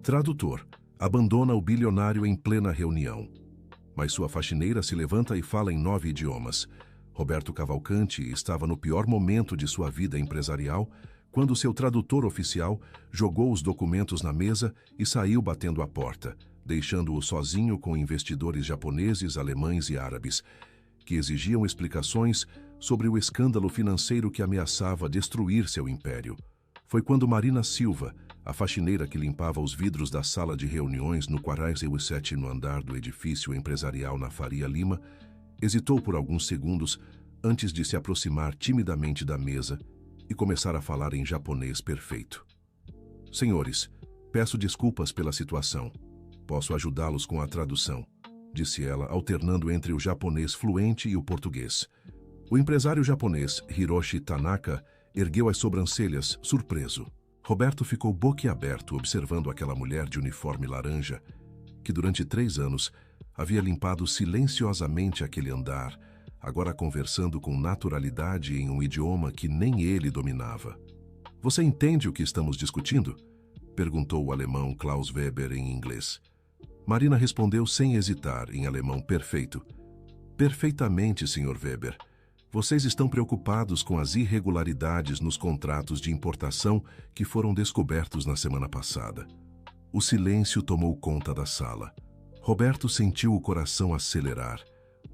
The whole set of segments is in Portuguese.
Tradutor. Abandona o bilionário em plena reunião. Mas sua faxineira se levanta e fala em 9 idiomas. Roberto Cavalcanti estava no pior momento de sua vida empresarial quando seu tradutor oficial jogou os documentos na mesa e saiu batendo a porta, deixando-o sozinho com investidores japoneses, alemães e árabes, que exigiam explicações sobre o escândalo financeiro que ameaçava destruir seu império. Foi quando Marina Silva, a faxineira que limpava os vidros da sala de reuniões no 47º andar do edifício empresarial na Faria Lima, hesitou por alguns segundos antes de se aproximar timidamente da mesa e começar a falar em japonês perfeito. Senhores, peço desculpas pela situação. Posso ajudá-los com a tradução, disse ela, alternando entre o japonês fluente e o português. O empresário japonês, Hiroshi Tanaka, ergueu as sobrancelhas, surpreso. Roberto ficou boquiaberto observando aquela mulher de uniforme laranja, que durante 3 anos havia limpado silenciosamente aquele andar, agora conversando com naturalidade em um idioma que nem ele dominava. Você entende o que estamos discutindo? Perguntou o alemão Klaus Weber em inglês. Marina respondeu sem hesitar, em alemão perfeito. Perfeitamente, Sr. Weber. Vocês estão preocupados com as irregularidades nos contratos de importação que foram descobertos na semana passada. O silêncio tomou conta da sala. Roberto sentiu o coração acelerar.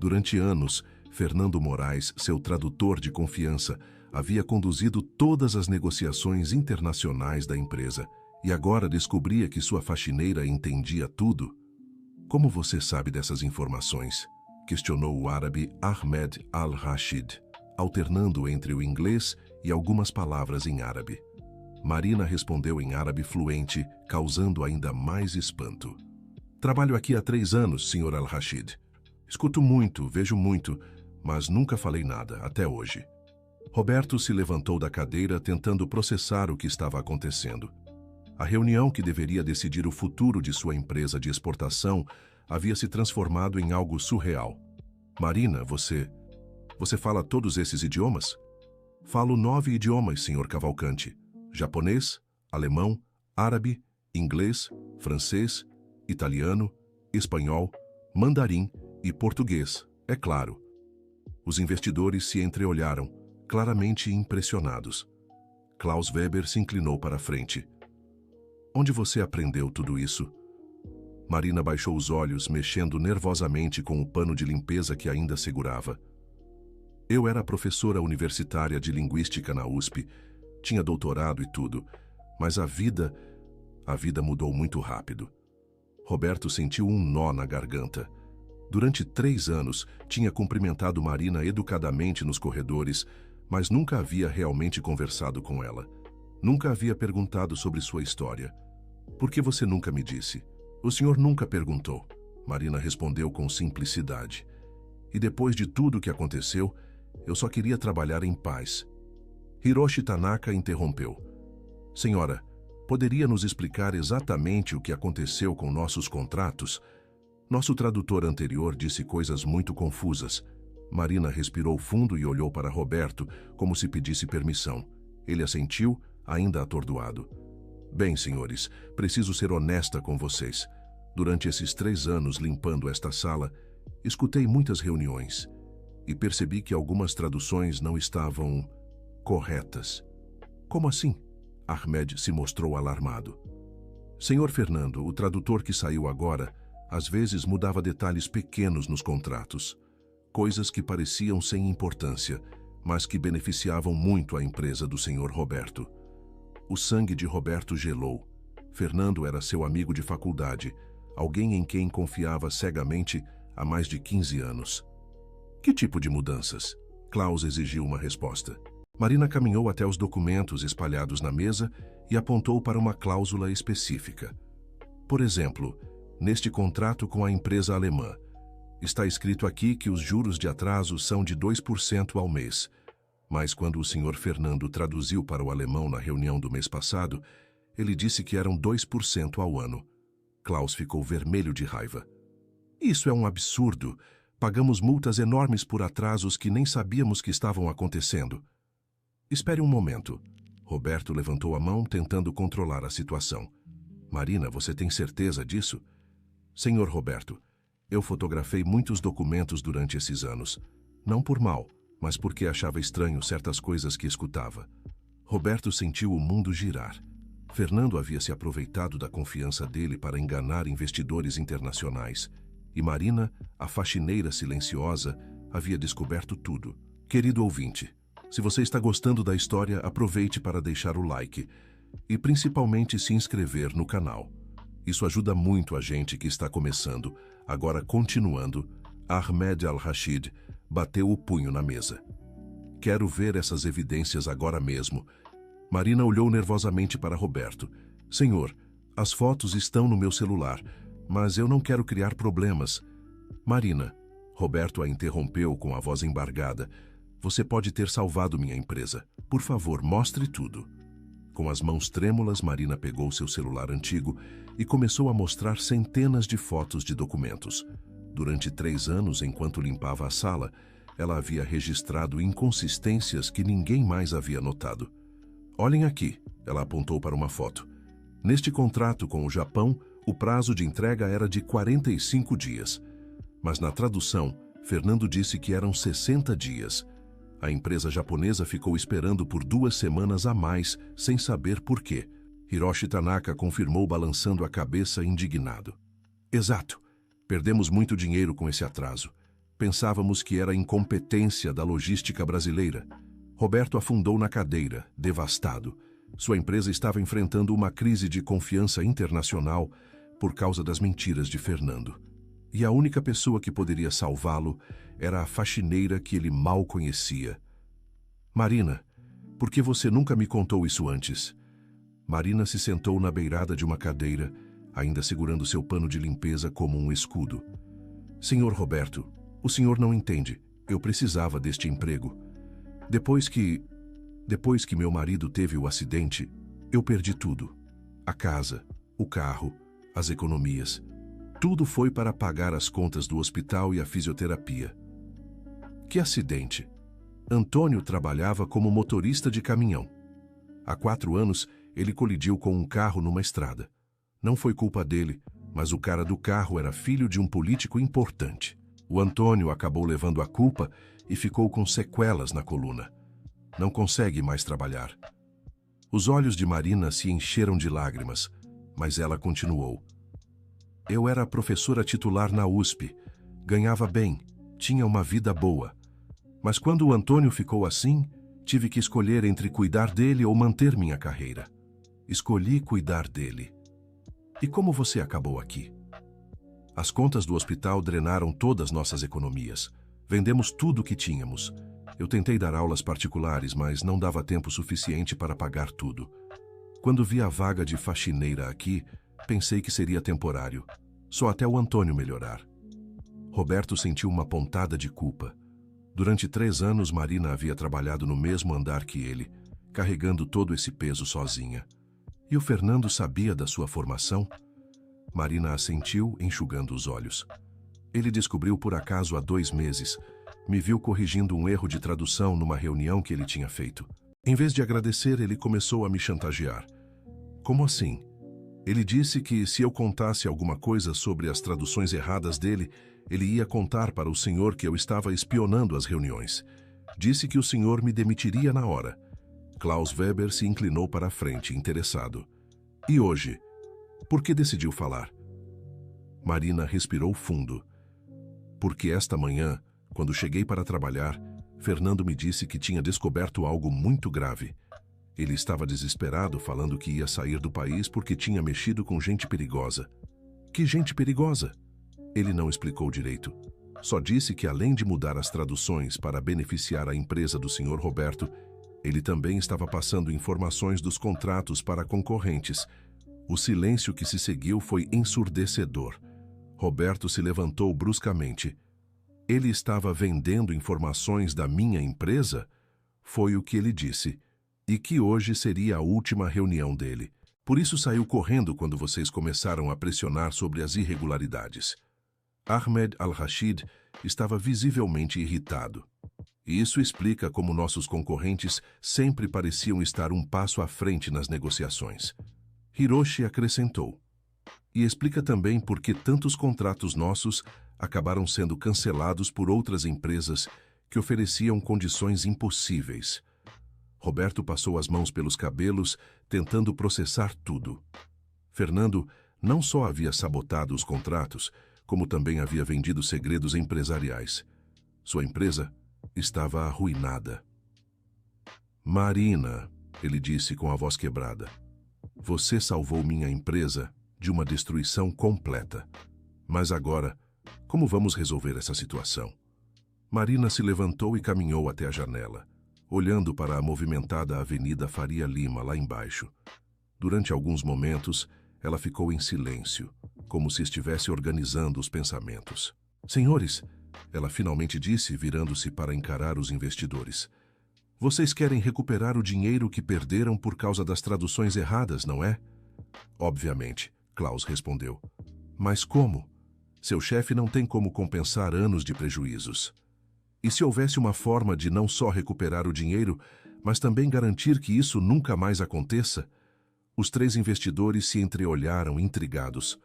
Durante anos, Fernando Moraes, seu tradutor de confiança, havia conduzido todas as negociações internacionais da empresa e agora descobria que sua faxineira entendia tudo. Como você sabe dessas informações? Questionou o árabe Ahmed Al-Rashid, alternando entre o inglês e algumas palavras em árabe. Marina respondeu em árabe fluente, causando ainda mais espanto. Trabalho aqui há 3 anos, Sr. Al-Rashid. Escuto muito, vejo muito, mas nunca falei nada, até hoje. Roberto se levantou da cadeira tentando processar o que estava acontecendo. A reunião que deveria decidir o futuro de sua empresa de exportação havia se transformado em algo surreal. Marina, você fala todos esses idiomas? Falo 9 idiomas, Sr. Cavalcanti. Japonês, alemão, árabe, inglês, francês, italiano, espanhol, mandarim e português, é claro. Os investidores se entreolharam, claramente impressionados. Klaus Weber se inclinou para a frente. Onde você aprendeu tudo isso? Marina baixou os olhos, mexendo nervosamente com o pano de limpeza que ainda segurava. Eu era professora universitária de linguística na USP, tinha doutorado e tudo, mas a vida mudou muito rápido. Roberto sentiu um nó na garganta. Durante 3 anos, tinha cumprimentado Marina educadamente nos corredores, mas nunca havia realmente conversado com ela. Nunca havia perguntado sobre sua história. Por que você nunca me disse? O senhor nunca perguntou, Marina respondeu com simplicidade. E depois de tudo o que aconteceu, eu só queria trabalhar em paz. Hiroshi Tanaka interrompeu. Senhora, poderia nos explicar exatamente o que aconteceu com nossos contratos? Nosso tradutor anterior disse coisas muito confusas. Marina respirou fundo e olhou para Roberto, como se pedisse permissão. Ele assentiu, ainda atordoado. Bem, senhores, preciso ser honesta com vocês. Durante esses 3 anos limpando esta sala, escutei muitas reuniões e percebi que algumas traduções não estavam corretas. Como assim? Ahmed se mostrou alarmado. Senhor Fernando, o tradutor que saiu agora, às vezes mudava detalhes pequenos nos contratos. Coisas que pareciam sem importância, mas que beneficiavam muito a empresa do senhor Roberto. O sangue de Roberto gelou. Fernando era seu amigo de faculdade, alguém em quem confiava cegamente há mais de 15 anos. Que tipo de mudanças? Klaus exigiu uma resposta. Marina caminhou até os documentos espalhados na mesa e apontou para uma cláusula específica. Por exemplo, neste contrato com a empresa alemã, está escrito aqui que os juros de atraso são de 2% ao mês. Mas quando o senhor Fernando traduziu para o alemão na reunião do mês passado, ele disse que eram 2% ao ano. Klaus ficou vermelho de raiva. Isso é um absurdo. Pagamos multas enormes por atrasos que nem sabíamos que estavam acontecendo. Espere um momento. Roberto levantou a mão, tentando controlar a situação. Marina, você tem certeza disso? Senhor Roberto, eu fotografei muitos documentos durante esses anos. Não por mal, mas porque achava estranho certas coisas que escutava. Roberto sentiu o mundo girar. Fernando havia se aproveitado da confiança dele para enganar investidores internacionais. E Marina, a faxineira silenciosa, havia descoberto tudo. Querido ouvinte, se você está gostando da história, aproveite para deixar o like e principalmente se inscrever no canal. Isso ajuda muito a gente que está começando. Agora, continuando, Ahmed Al-Rashid bateu o punho na mesa. Quero ver essas evidências agora mesmo. Marina olhou nervosamente para Roberto. Senhor, as fotos estão no meu celular, mas eu não quero criar problemas. Marina, Roberto a interrompeu com a voz embargada. Você pode ter salvado minha empresa. Por favor, mostre tudo. Com as mãos trêmulas, Marina pegou seu celular antigo e começou a mostrar centenas de fotos de documentos. Durante 3 anos, enquanto limpava a sala, ela havia registrado inconsistências que ninguém mais havia notado. Olhem aqui, ela apontou para uma foto. Neste contrato com o Japão, o prazo de entrega era de 45 dias. Mas na tradução, Fernando disse que eram 60 dias. A empresa japonesa ficou esperando por 2 semanas a mais, sem saber por quê. Hiroshi Tanaka confirmou balançando a cabeça indignado. Exato. Perdemos muito dinheiro com esse atraso. Pensávamos que era incompetência da logística brasileira. Roberto afundou na cadeira, devastado. Sua empresa estava enfrentando uma crise de confiança internacional por causa das mentiras de Fernando. E a única pessoa que poderia salvá-lo era a faxineira que ele mal conhecia. Marina, por que você nunca me contou isso antes? Marina se sentou na beirada de uma cadeira, ainda segurando seu pano de limpeza como um escudo. Senhor Roberto, o senhor não entende. Eu precisava deste emprego. Depois que meu marido teve o acidente, eu perdi tudo. A casa, o carro, as economias. Tudo foi para pagar as contas do hospital e a fisioterapia. Que acidente! Antônio trabalhava como motorista de caminhão. Há 4 anos, ele colidiu com um carro numa estrada. Não foi culpa dele, mas o cara do carro era filho de um político importante. O Antônio acabou levando a culpa e ficou com sequelas na coluna. Não consegue mais trabalhar. Os olhos de Marina se encheram de lágrimas, mas ela continuou. Eu era professora titular na USP, ganhava bem, tinha uma vida boa. Mas quando o Antônio ficou assim, tive que escolher entre cuidar dele ou manter minha carreira. Escolhi cuidar dele. E como você acabou aqui? As contas do hospital drenaram todas nossas economias. Vendemos tudo o que tínhamos. Eu tentei dar aulas particulares, mas não dava tempo suficiente para pagar tudo. Quando vi a vaga de faxineira aqui, pensei que seria temporário. Só até o Antônio melhorar. Roberto sentiu uma pontada de culpa. Durante 3 anos, Marina havia trabalhado no mesmo andar que ele, carregando todo esse peso sozinha. E o Fernando sabia da sua formação? Marina assentiu, enxugando os olhos. Ele descobriu por acaso há 2 meses. Me viu corrigindo um erro de tradução numa reunião que ele tinha feito. Em vez de agradecer, ele começou a me chantagear. Como assim? Ele disse que se eu contasse alguma coisa sobre as traduções erradas dele, ele ia contar para o senhor que eu estava espionando as reuniões. Disse que o senhor me demitiria na hora. Klaus Weber se inclinou para a frente, interessado. E hoje? Por que decidiu falar? Marina respirou fundo. Porque esta manhã, quando cheguei para trabalhar, Fernando me disse que tinha descoberto algo muito grave. Ele estava desesperado, falando que ia sair do país porque tinha mexido com gente perigosa. Que gente perigosa? Ele não explicou direito. Só disse que, além de mudar as traduções para beneficiar a empresa do Sr. Roberto, ele também estava passando informações dos contratos para concorrentes. O silêncio que se seguiu foi ensurdecedor. Roberto se levantou bruscamente. Ele estava vendendo informações da minha empresa? Foi o que ele disse. E que hoje seria a última reunião dele. Por isso saiu correndo quando vocês começaram a pressionar sobre as irregularidades. Ahmed Al-Rashid estava visivelmente irritado. E isso explica como nossos concorrentes sempre pareciam estar um passo à frente nas negociações. Hiroshi acrescentou. E explica também por que tantos contratos nossos acabaram sendo cancelados por outras empresas que ofereciam condições impossíveis. Roberto passou as mãos pelos cabelos, tentando processar tudo. Fernando não só havia sabotado os contratos, como também havia vendido segredos empresariais. Sua empresa estava arruinada. Marina, ele disse com a voz quebrada, você salvou minha empresa de uma destruição completa. Mas agora, como vamos resolver essa situação? Marina se levantou e caminhou até a janela, olhando para a movimentada Avenida Faria Lima lá embaixo. Durante alguns momentos, ela ficou em silêncio, como se estivesse organizando os pensamentos. Senhores, ela finalmente disse, virando-se para encarar os investidores. Vocês querem recuperar o dinheiro que perderam por causa das traduções erradas, não é? Obviamente, Klaus respondeu. Mas como? Seu chefe não tem como compensar anos de prejuízos. E se houvesse uma forma de não só recuperar o dinheiro, mas também garantir que isso nunca mais aconteça? Os três investidores se entreolharam, intrigados.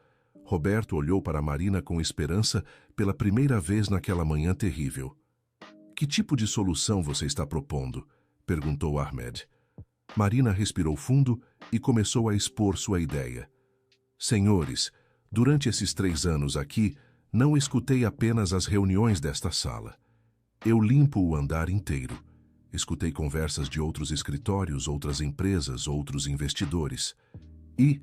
Roberto olhou para Marina com esperança pela primeira vez naquela manhã terrível. Que tipo de solução você está propondo? Perguntou Ahmed. Marina respirou fundo e começou a expor sua ideia. Senhores, durante esses 3 anos aqui, não escutei apenas as reuniões desta sala. Eu limpo o andar inteiro. Escutei conversas de outros escritórios, outras empresas, outros investidores. E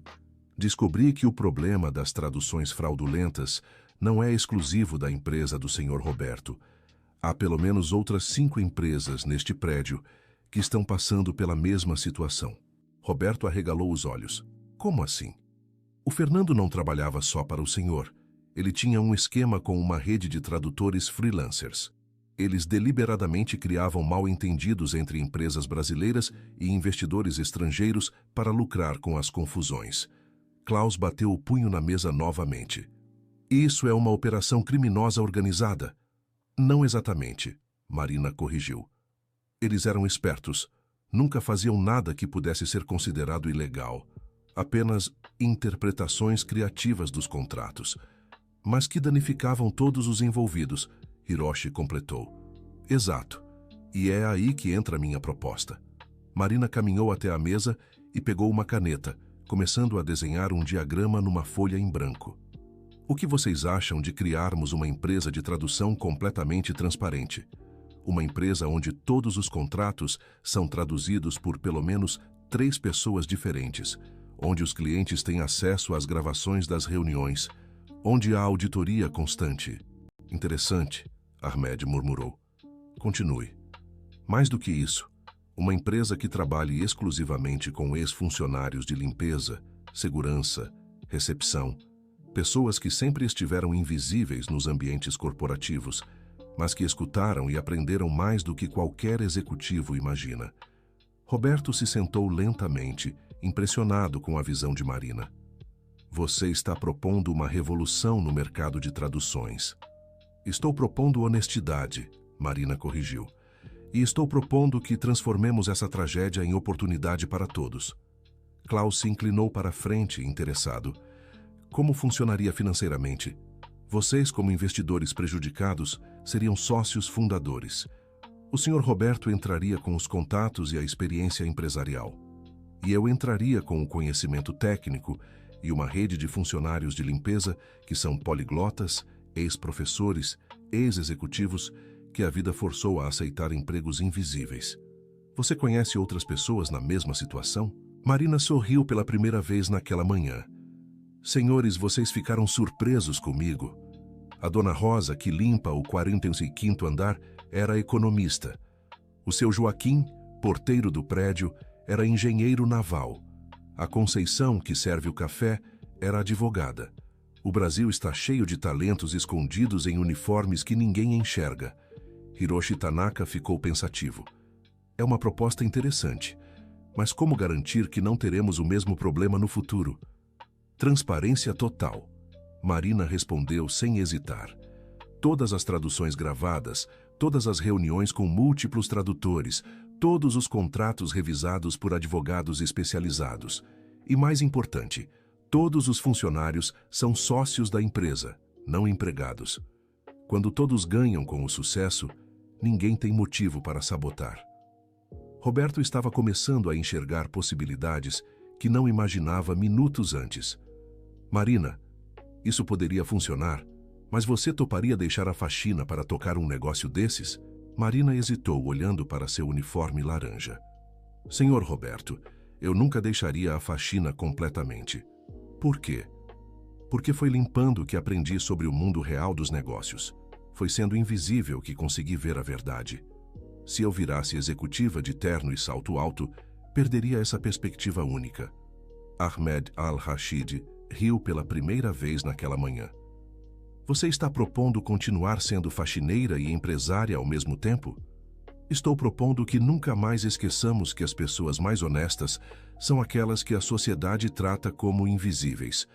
descobri que o problema das traduções fraudulentas não é exclusivo da empresa do Sr. Roberto. Há pelo menos outras 5 empresas neste prédio que estão passando pela mesma situação. Roberto arregalou os olhos. Como assim? O Fernando não trabalhava só para o senhor. Ele tinha um esquema com uma rede de tradutores freelancers. Eles deliberadamente criavam mal-entendidos entre empresas brasileiras e investidores estrangeiros para lucrar com as confusões. Klaus bateu o punho na mesa novamente. Isso é uma operação criminosa organizada. Não exatamente, Marina corrigiu. Eles eram espertos. Nunca faziam nada que pudesse ser considerado ilegal. Apenas interpretações criativas dos contratos. Mas que danificavam todos os envolvidos, Hiroshi completou. Exato. E é aí que entra a minha proposta. Marina caminhou até a mesa e pegou uma caneta, começando a desenhar um diagrama numa folha em branco. O que vocês acham de criarmos uma empresa de tradução completamente transparente? Uma empresa onde todos os contratos são traduzidos por pelo menos 3 pessoas diferentes, onde os clientes têm acesso às gravações das reuniões, onde há auditoria constante. Interessante, Ahmed murmurou. Continue. Mais do que isso, uma empresa que trabalhe exclusivamente com ex-funcionários de limpeza, segurança, recepção, pessoas que sempre estiveram invisíveis nos ambientes corporativos, mas que escutaram e aprenderam mais do que qualquer executivo imagina. Roberto se sentou lentamente, impressionado com a visão de Marina. Você está propondo uma revolução no mercado de traduções. Estou propondo honestidade, Marina corrigiu. E estou propondo que transformemos essa tragédia em oportunidade para todos. Klaus se inclinou para a frente, interessado. Como funcionaria financeiramente? Vocês, como investidores prejudicados, seriam sócios fundadores. O Sr. Roberto entraria com os contatos e a experiência empresarial. E eu entraria com o conhecimento técnico e uma rede de funcionários de limpeza que são poliglotas, ex-professores, ex-executivos que a vida forçou a aceitar empregos invisíveis. Você conhece outras pessoas na mesma situação? Marina sorriu pela primeira vez naquela manhã. Senhores, vocês ficaram surpresos comigo. A Dona Rosa, que limpa o 45º andar, era economista. O seu Joaquim, porteiro do prédio, era engenheiro naval. A Conceição, que serve o café, era advogada. O Brasil está cheio de talentos escondidos em uniformes que ninguém enxerga. Hiroshi Tanaka ficou pensativo. É uma proposta interessante, mas como garantir que não teremos o mesmo problema no futuro? Transparência total. Marina respondeu sem hesitar. Todas as traduções gravadas, todas as reuniões com múltiplos tradutores, todos os contratos revisados por advogados especializados. E mais importante, Todos os funcionários são sócios da empresa, não empregados. Quando todos ganham com o sucesso, ninguém tem motivo para sabotar. Roberto estava começando a enxergar possibilidades que não imaginava minutos antes. Marina, isso poderia funcionar, mas você toparia deixar a faxina para tocar um negócio desses? Marina hesitou, olhando para seu uniforme laranja. Senhor Roberto, eu nunca deixaria a faxina completamente. Por quê? Porque foi limpando que aprendi sobre o mundo real dos negócios. Foi sendo invisível que consegui ver a verdade. Se eu virasse executiva de terno e salto alto, perderia essa perspectiva única. Ahmed Al-Rashid riu pela primeira vez naquela manhã. Você está propondo continuar sendo faxineira e empresária ao mesmo tempo? Estou propondo que nunca mais esqueçamos que as pessoas mais honestas são aquelas que a sociedade trata como invisíveis.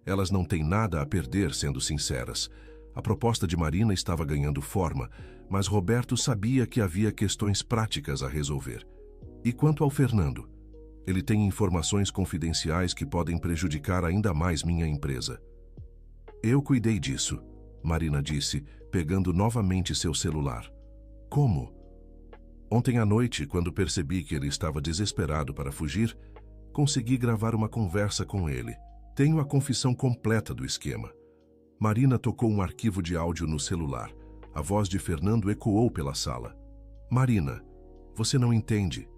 Elas não têm nada a perder sendo sinceras. A proposta de Marina estava ganhando forma, mas Roberto sabia que havia questões práticas a resolver. E quanto ao Fernando? Ele tem informações confidenciais que podem prejudicar ainda mais minha empresa. Eu cuidei disso, Marina disse, pegando novamente seu celular. Como? Ontem à noite, quando percebi que ele estava desesperado para fugir, consegui gravar uma conversa com ele. Tenho a confissão completa do esquema. Marina tocou um arquivo de áudio no celular. A voz de Fernando ecoou pela sala. Marina, você não entende.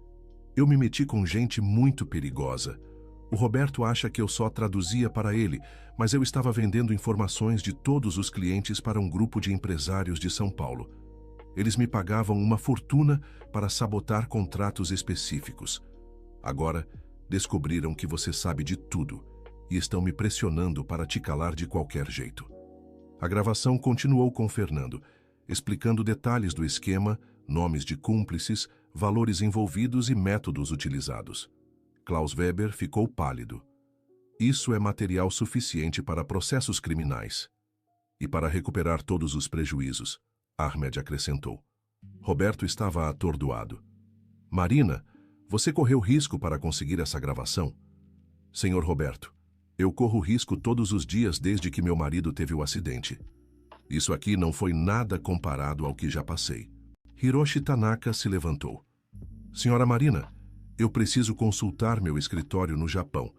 Eu me meti com gente muito perigosa. O Roberto acha que eu só traduzia para ele, mas eu estava vendendo informações de todos os clientes para um grupo de empresários de São Paulo. Eles me pagavam uma fortuna para sabotar contratos específicos. Agora, descobriram que você sabe de tudo e estão me pressionando para te calar de qualquer jeito. A gravação continuou com Fernando, explicando detalhes do esquema, nomes de cúmplices, valores envolvidos e métodos utilizados. Klaus Weber ficou pálido. Isso é material suficiente para processos criminais. E para recuperar todos os prejuízos, Ahmed acrescentou. Roberto estava atordoado. Marina, você correu risco para conseguir essa gravação? Senhor Roberto, eu corro risco todos os dias desde que meu marido teve o acidente. Isso aqui não foi nada comparado ao que já passei. Hiroshi Tanaka se levantou. Senhora Marina, eu preciso consultar meu escritório no Japão,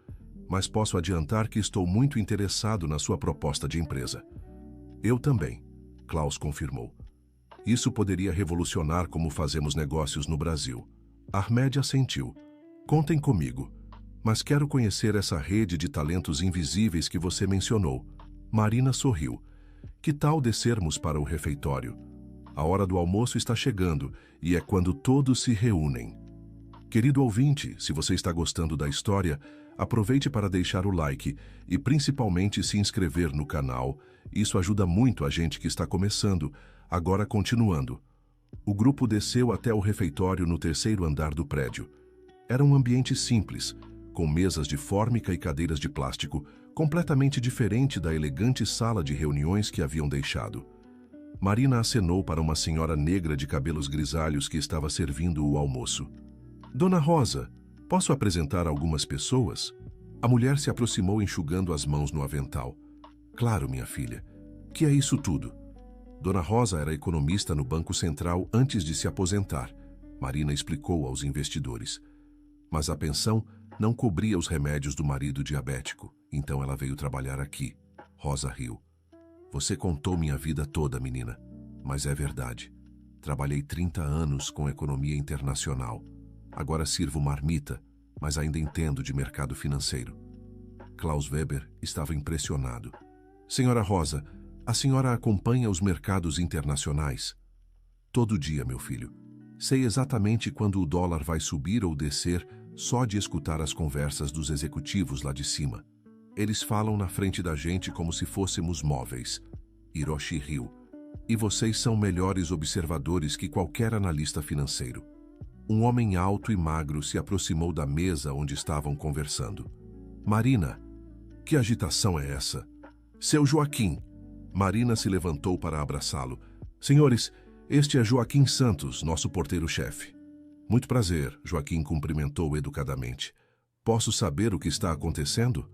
mas posso adiantar que estou muito interessado na sua proposta de empresa. Eu também, Klaus confirmou. Isso poderia revolucionar como fazemos negócios no Brasil. Ahmed assentiu. Contem comigo, mas quero conhecer essa rede de talentos invisíveis que você mencionou. Marina sorriu. Que tal descermos para o refeitório? A hora do almoço está chegando e é quando todos se reúnem. Querido ouvinte, se você está gostando da história, aproveite para deixar o like e principalmente se inscrever no canal. Isso ajuda muito a gente que está começando. Agora continuando. O grupo desceu até o refeitório no terceiro andar do prédio. Era um ambiente simples, com mesas de fórmica e cadeiras de plástico, completamente diferente da elegante sala de reuniões que haviam deixado. Marina acenou para uma senhora negra de cabelos grisalhos que estava servindo o almoço. Dona Rosa, posso apresentar algumas pessoas? A mulher se aproximou enxugando as mãos no avental. Claro, minha filha. Que é isso tudo? Dona Rosa era economista no Banco Central antes de se aposentar, Marina explicou aos investidores. Mas a pensão não cobria os remédios do marido diabético, então ela veio trabalhar aqui. Rosa riu. Você contou minha vida toda, menina, mas é verdade. Trabalhei 30 anos com economia internacional. Agora sirvo marmita, mas ainda entendo de mercado financeiro. Klaus Weber estava impressionado. Senhora Rosa, a senhora acompanha os mercados internacionais? Todo dia, meu filho. Sei exatamente quando o dólar vai subir ou descer só de escutar as conversas dos executivos lá de cima. Eles falam na frente da gente como se fôssemos móveis. Hiroshi riu. E vocês são melhores observadores que qualquer analista financeiro. Um homem alto e magro se aproximou da mesa onde estavam conversando. Marina, que agitação é essa? Seu Joaquim. Marina se levantou para abraçá-lo. Senhores, este é Joaquim Santos, nosso porteiro-chefe. Muito prazer, Joaquim cumprimentou educadamente. Posso saber o que está acontecendo?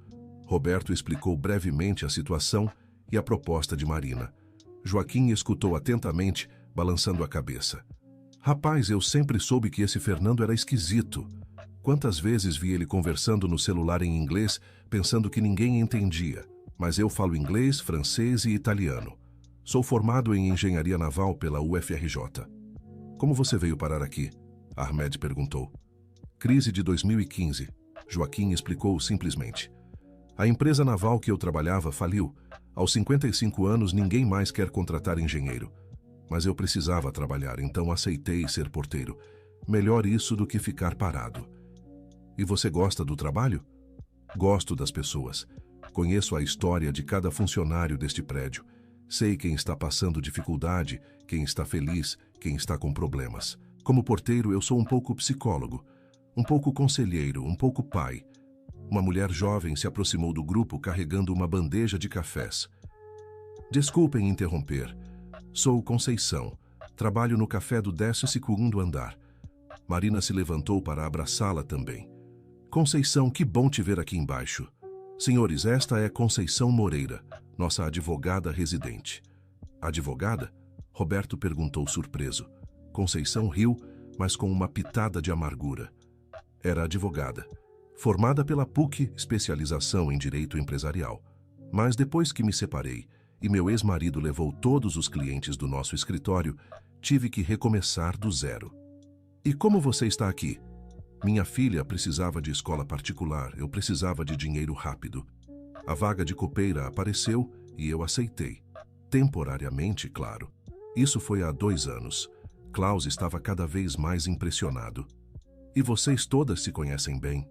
Roberto explicou brevemente a situação e a proposta de Marina. Joaquim escutou atentamente, balançando a cabeça. Rapaz, eu sempre soube que esse Fernando era esquisito. Quantas vezes vi ele conversando no celular em inglês, pensando que ninguém entendia. Mas eu falo inglês, francês e italiano. Sou formado em engenharia naval pela UFRJ. Como você veio parar aqui? Ahmed perguntou. Crise de 2015. Joaquim explicou simplesmente. A empresa naval que eu trabalhava faliu. Aos 55 anos, ninguém mais quer contratar engenheiro. Mas eu precisava trabalhar, então aceitei ser porteiro. Melhor isso do que ficar parado. E você gosta do trabalho? Gosto das pessoas. Conheço a história de cada funcionário deste prédio. Sei quem está passando dificuldade, quem está feliz, quem está com problemas. Como porteiro, eu sou um pouco psicólogo, um pouco conselheiro, um pouco pai. Uma mulher jovem se aproximou do grupo carregando uma bandeja de cafés. Desculpem interromper. Sou Conceição. Trabalho no café do 12º andar. Marina se levantou para abraçá-la também. Conceição, que bom te ver aqui embaixo. Senhores, esta é Conceição Moreira, nossa advogada residente. Advogada? Roberto perguntou surpreso. Conceição riu, mas com uma pitada de amargura. Era advogada. Formada pela PUC, especialização em Direito Empresarial. Mas depois que me separei e meu ex-marido levou todos os clientes do nosso escritório, tive que recomeçar do zero. E como você está aqui? Minha filha precisava de escola particular, eu precisava de dinheiro rápido. A vaga de copeira apareceu e eu aceitei. Temporariamente, claro. Isso foi há 2 anos. Klaus estava cada vez mais impressionado. E vocês todas se conhecem bem?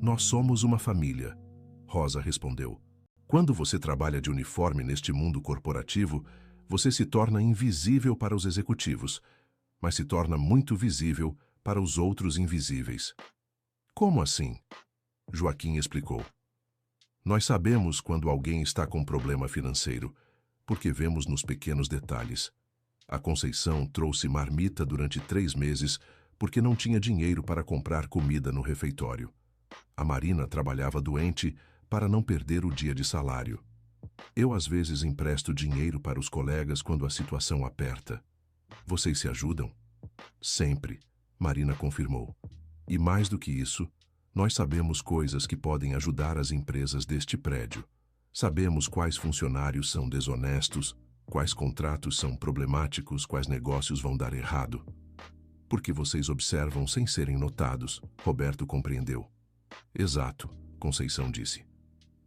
Nós somos uma família, Rosa respondeu. Quando você trabalha de uniforme neste mundo corporativo, você se torna invisível para os executivos, mas se torna muito visível para os outros invisíveis. Como assim? Joaquim explicou. Nós sabemos quando alguém está com problema financeiro, porque vemos nos pequenos detalhes. A Conceição trouxe marmita durante 3 meses porque não tinha dinheiro para comprar comida no refeitório. A Marina trabalhava doente para não perder o dia de salário. Eu às vezes empresto dinheiro para os colegas quando a situação aperta. Vocês se ajudam? Sempre, Marina confirmou. E mais do que isso, nós sabemos coisas que podem ajudar as empresas deste prédio. Sabemos quais funcionários são desonestos, quais contratos são problemáticos, quais negócios vão dar errado. Porque vocês observam sem serem notados, Roberto compreendeu. Exato, Conceição disse.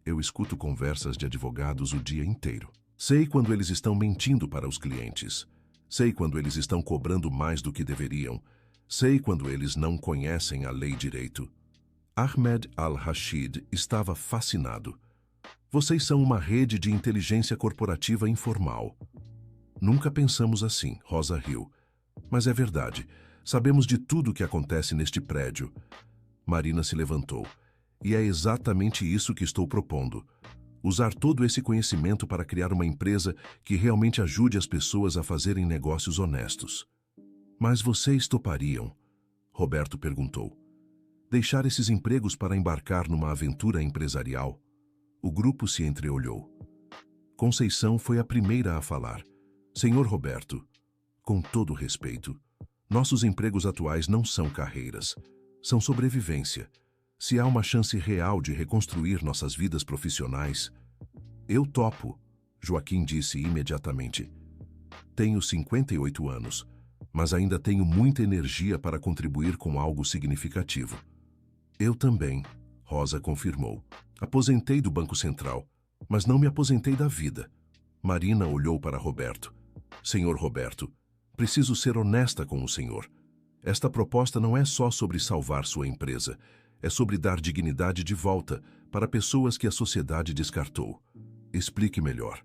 Eu escuto conversas de advogados o dia inteiro. Sei quando eles estão mentindo para os clientes. Sei quando eles estão cobrando mais do que deveriam. Sei quando eles não conhecem a lei direito. Ahmed Al-Rashid estava fascinado. Vocês são uma rede de inteligência corporativa informal. Nunca pensamos assim, Rosa riu. Mas é verdade. Sabemos de tudo o que acontece neste prédio. Marina se levantou. E é exatamente isso que estou propondo. Usar todo esse conhecimento para criar uma empresa que realmente ajude as pessoas a fazerem negócios honestos. Mas vocês topariam? Roberto perguntou. Deixar esses empregos para embarcar numa aventura empresarial? O grupo se entreolhou. Conceição foi a primeira a falar. Senhor Roberto, com todo respeito, nossos empregos atuais não são carreiras, são sobrevivência. Se há uma chance real de reconstruir nossas vidas profissionais, eu topo, Joaquim disse imediatamente. Tenho 58 anos, mas ainda tenho muita energia para contribuir com algo significativo. Eu também, Rosa confirmou. Aposentei do Banco Central, mas não me aposentei da vida. Marina olhou para Roberto. Senhor Roberto, preciso ser honesta com o senhor. Esta proposta não é só sobre salvar sua empresa, é sobre dar dignidade de volta para pessoas que a sociedade descartou. Explique melhor.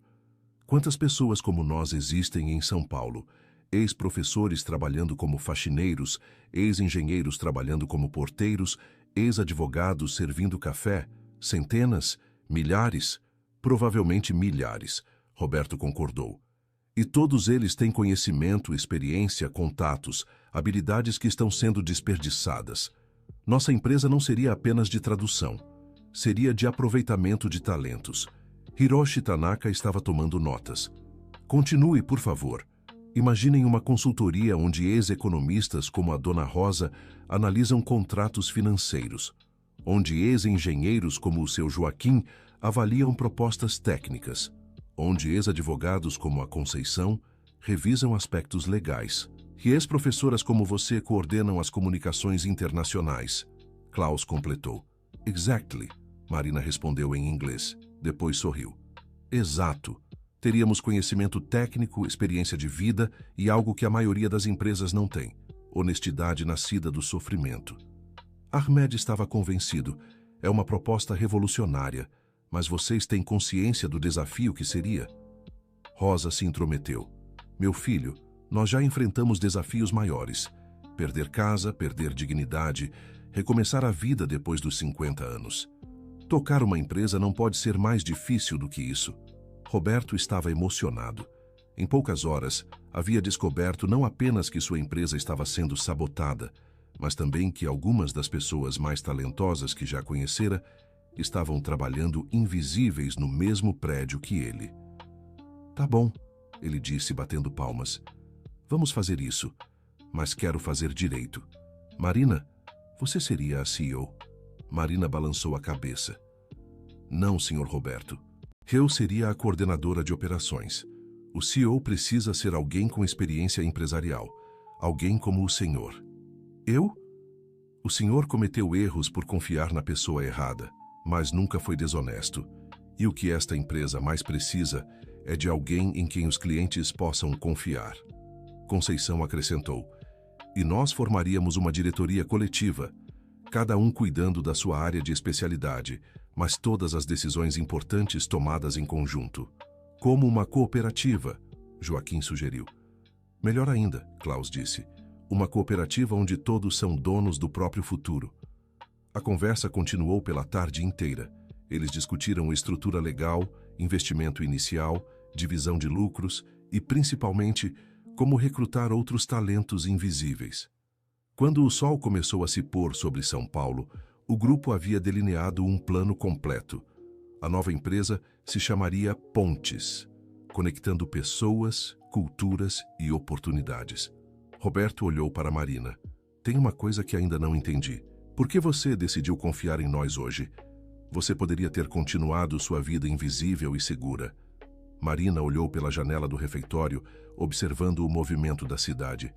Quantas pessoas como nós existem em São Paulo? Ex-professores trabalhando como faxineiros, ex-engenheiros trabalhando como porteiros, ex-advogados servindo café? Centenas? Milhares? Provavelmente milhares, Roberto concordou. E todos eles têm conhecimento, experiência, contatos, habilidades que estão sendo desperdiçadas. Nossa empresa não seria apenas de tradução. seria de aproveitamento de talentos. Hiroshi Tanaka estava tomando notas. Continue, por favor. Imaginem uma consultoria onde ex-economistas como a Dona Rosa analisam contratos financeiros, onde ex-engenheiros como o seu Joaquim avaliam propostas técnicas, onde ex-advogados como a Conceição revisam aspectos legais, e ex-professoras como você coordenam as comunicações internacionais. Klaus completou. Exactly, Marina respondeu em inglês. Depois sorriu. Exato. Teríamos conhecimento técnico, experiência de vida e algo que a maioria das empresas não tem: honestidade nascida do sofrimento. Ahmed estava convencido. É uma proposta revolucionária, mas vocês têm consciência do desafio que seria? Rosa se intrometeu. Meu filho, nós já enfrentamos desafios maiores. Perder casa, perder dignidade, recomeçar a vida depois dos 50 anos. Tocar uma empresa não pode ser mais difícil do que isso. Roberto estava emocionado. Em poucas horas, havia descoberto não apenas que sua empresa estava sendo sabotada, mas também que algumas das pessoas mais talentosas que já conhecera estavam trabalhando invisíveis no mesmo prédio que ele. Tá bom, ele disse batendo palmas. Vamos fazer isso, mas quero fazer direito. Marina, você seria a CEO? Marina balançou a cabeça. Não, Sr. Roberto. Eu seria a coordenadora de operações. O CEO precisa ser alguém com experiência empresarial, alguém como o senhor. Eu? O senhor cometeu erros por confiar na pessoa errada, mas nunca foi desonesto. E o que esta empresa mais precisa é de alguém em quem os clientes possam confiar. Conceição acrescentou. E nós formaríamos uma diretoria coletiva, cada um cuidando da sua área de especialidade, mas todas as decisões importantes tomadas em conjunto. Como uma cooperativa, Joaquim sugeriu. Melhor ainda, Klaus disse. Uma cooperativa onde todos são donos do próprio futuro. A conversa continuou pela tarde inteira. Eles discutiram estrutura legal, investimento inicial, divisão de lucros e, principalmente, como recrutar outros talentos invisíveis. Quando o sol começou a se pôr sobre São Paulo, o grupo havia delineado um plano completo. A nova empresa se chamaria Pontes, conectando pessoas, culturas e oportunidades. Roberto olhou para Marina. Tem uma coisa que ainda não entendi. Por que você decidiu confiar em nós hoje? Você poderia ter continuado sua vida invisível e segura. Marina olhou pela janela do refeitório, observando o movimento da cidade.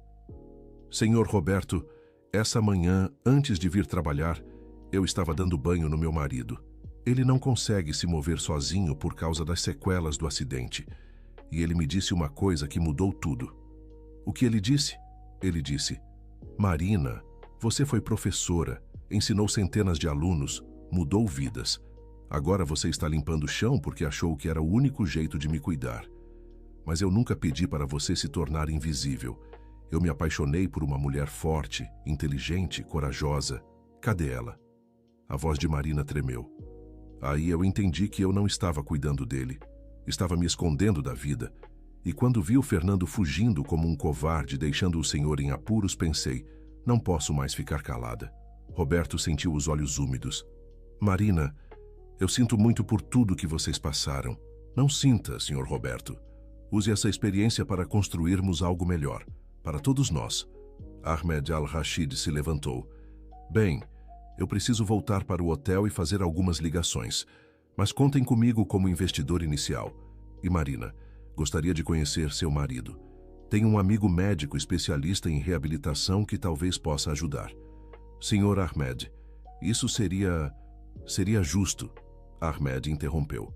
Senhor Roberto, essa manhã, antes de vir trabalhar, eu estava dando banho no meu marido. Ele não consegue se mover sozinho por causa das sequelas do acidente. E ele me disse uma coisa que mudou tudo. O que ele disse? Ele disse, Marina, você foi professora, ensinou centenas de alunos, mudou vidas. Agora você está limpando o chão porque achou que era o único jeito de me cuidar. Mas eu nunca pedi para você se tornar invisível. Eu me apaixonei por uma mulher forte, inteligente, corajosa. Cadê ela? A voz de Marina tremeu. Aí eu entendi que eu não estava cuidando dele. Estava me escondendo da vida. E quando vi o Fernando fugindo como um covarde, deixando o senhor em apuros, pensei, não posso mais ficar calada. Roberto sentiu os olhos úmidos. Marina, eu sinto muito por tudo que vocês passaram. Não sinta, Sr. Roberto. Use essa experiência para construirmos algo melhor, para todos nós. Ahmed Al-Rashid se levantou. Bem, eu preciso voltar para o hotel e fazer algumas ligações, mas contem comigo como investidor inicial. E Marina, gostaria de conhecer seu marido. Tenho um amigo médico especialista em reabilitação que talvez possa ajudar. Senhor Ahmed, isso seria justo. Ahmed interrompeu.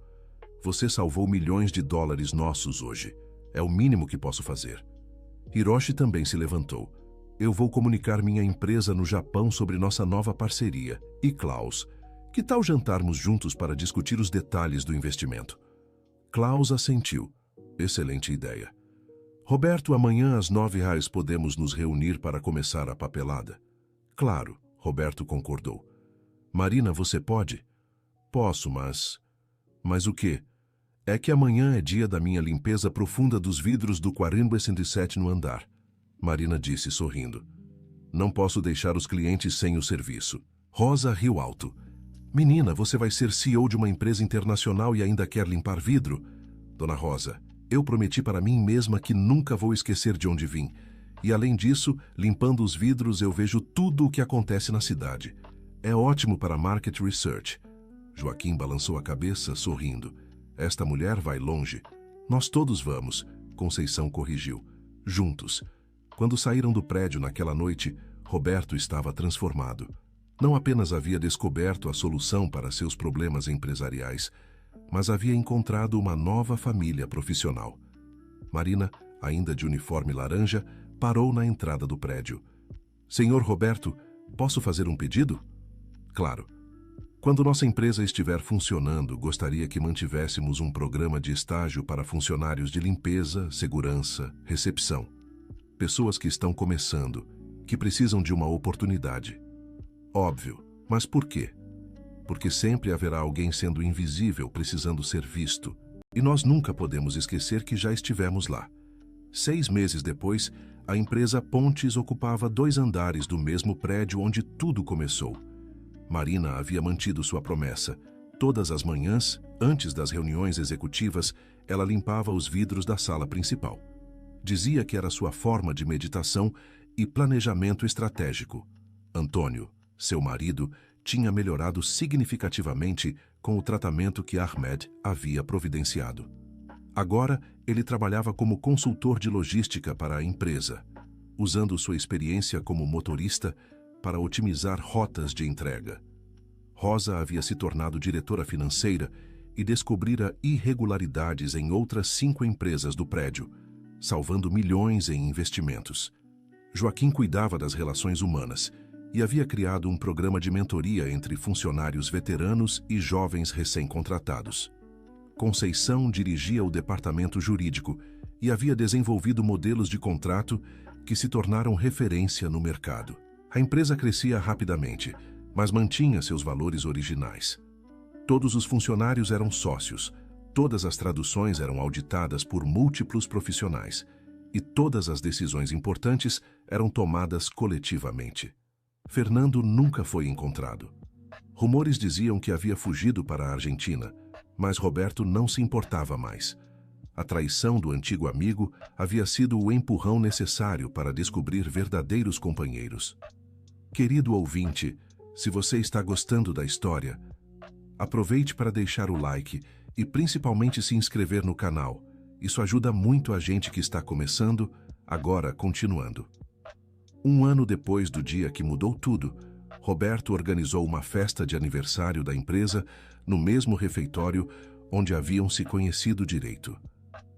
Você salvou milhões de dólares nossos hoje. É o mínimo que posso fazer. Hiroshi também se levantou. Eu vou comunicar minha empresa no Japão sobre nossa nova parceria. E Klaus, que tal jantarmos juntos para discutir os detalhes do investimento? Klaus assentiu. Excelente ideia. Roberto, amanhã às 9h podemos nos reunir para começar a papelada. Claro, Roberto concordou. Marina, você pode? Posso, mas... Mas o quê? É que amanhã é dia da minha limpeza profunda dos vidros do 47 no andar. Marina disse sorrindo. Não posso deixar os clientes sem o serviço. Rosa riu alto. Menina, você vai ser CEO de uma empresa internacional e ainda quer limpar vidro? Dona Rosa, eu prometi para mim mesma que nunca vou esquecer de onde vim. E além disso, limpando os vidros eu vejo tudo o que acontece na cidade. É ótimo para market research. Joaquim balançou a cabeça, sorrindo. Esta mulher vai longe. Nós todos vamos, Conceição corrigiu. Juntos. Quando saíram do prédio naquela noite, Roberto estava transformado. Não apenas havia descoberto a solução para seus problemas empresariais, mas havia encontrado uma nova família profissional. Marina, ainda de uniforme laranja, parou na entrada do prédio. Senhor Roberto, posso fazer um pedido? Claro. Quando nossa empresa estiver funcionando, gostaria que mantivéssemos um programa de estágio para funcionários de limpeza, segurança, recepção. Pessoas que estão começando, que precisam de uma oportunidade. Óbvio, mas por quê? Porque sempre haverá alguém sendo invisível, precisando ser visto. E nós nunca podemos esquecer que já estivemos lá. 6 meses depois, a empresa Pontes ocupava 2 andares do mesmo prédio onde tudo começou. Marina havia mantido sua promessa. Todas as manhãs, antes das reuniões executivas, ela limpava os vidros da sala principal. Dizia que era sua forma de meditação e planejamento estratégico. Antônio, seu marido, tinha melhorado significativamente com o tratamento que Ahmed havia providenciado. Agora, ele trabalhava como consultor de logística para a empresa, usando sua experiência como motorista para otimizar rotas de entrega. Rosa havia se tornado diretora financeira e descobrira irregularidades em outras 5 empresas do prédio, salvando milhões em investimentos. Joaquim cuidava das relações humanas e havia criado um programa de mentoria entre funcionários veteranos e jovens recém-contratados. Conceição dirigia o departamento jurídico e havia desenvolvido modelos de contrato que se tornaram referência no mercado. A empresa crescia rapidamente, mas mantinha seus valores originais. Todos os funcionários eram sócios, todas as traduções eram auditadas por múltiplos profissionais e todas as decisões importantes eram tomadas coletivamente. Fernando nunca foi encontrado. Rumores diziam que havia fugido para a Argentina, mas Roberto não se importava mais. A traição do antigo amigo havia sido o empurrão necessário para descobrir verdadeiros companheiros. Querido ouvinte, se você está gostando da história, aproveite para deixar o like e principalmente se inscrever no canal. Isso ajuda muito a gente que está começando, agora continuando. 1 ano depois do dia que mudou tudo, Roberto organizou uma festa de aniversário da empresa no mesmo refeitório onde haviam se conhecido direito.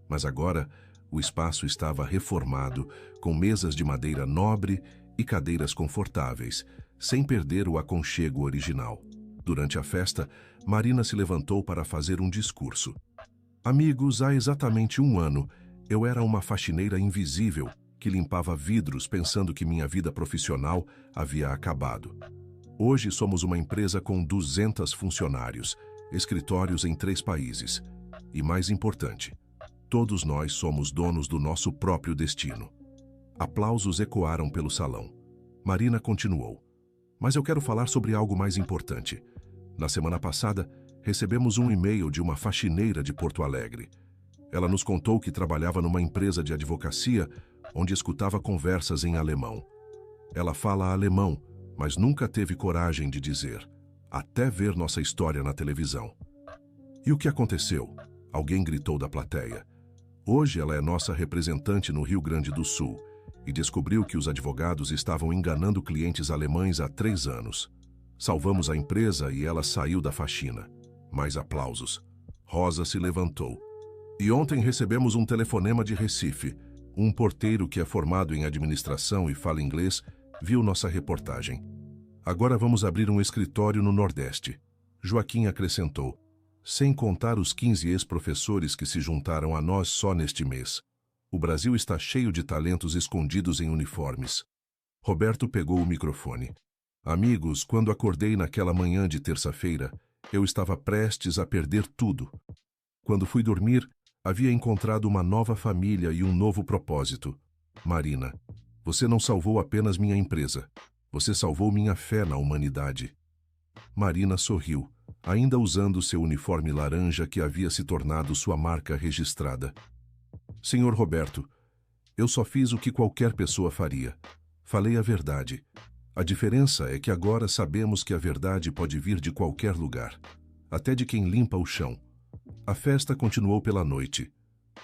Mas agora, o espaço estava reformado, com mesas de madeira nobre e cadeiras confortáveis, sem perder o aconchego original. Durante a festa, Marina se levantou para fazer um discurso. Amigos, há exatamente 1 ano, eu era uma faxineira invisível que limpava vidros pensando que minha vida profissional havia acabado. Hoje somos uma empresa com 200 funcionários, escritórios em 3 países. E mais importante, todos nós somos donos do nosso próprio destino. Aplausos ecoaram pelo salão. Marina continuou. Mas eu quero falar sobre algo mais importante. Na semana passada, recebemos um e-mail de uma faxineira de Porto Alegre. Ela nos contou que trabalhava numa empresa de advocacia onde escutava conversas em alemão. Ela fala alemão, mas nunca teve coragem de dizer, até ver nossa história na televisão. E o que aconteceu? Alguém gritou da plateia. Hoje ela é nossa representante no Rio Grande do Sul e descobriu que os advogados estavam enganando clientes alemães há 3 anos. Salvamos a empresa e ela saiu da faxina. Mais aplausos. Rosa se levantou. E ontem recebemos um telefonema de Recife. Um porteiro que é formado em administração e fala inglês viu nossa reportagem. Agora vamos abrir um escritório no Nordeste. Joaquim acrescentou, sem contar os 15 ex-professores que se juntaram a nós só neste mês. O Brasil está cheio de talentos escondidos em uniformes. Roberto pegou o microfone. Amigos, quando acordei naquela manhã de terça-feira, eu estava prestes a perder tudo. Quando fui dormir, havia encontrado uma nova família e um novo propósito. Marina, você não salvou apenas minha empresa. Você salvou minha fé na humanidade. Marina sorriu, ainda usando seu uniforme laranja que havia se tornado sua marca registrada. Senhor Roberto, eu só fiz o que qualquer pessoa faria. Falei a verdade. A diferença é que agora sabemos que a verdade pode vir de qualquer lugar, até de quem limpa o chão. A festa continuou pela noite,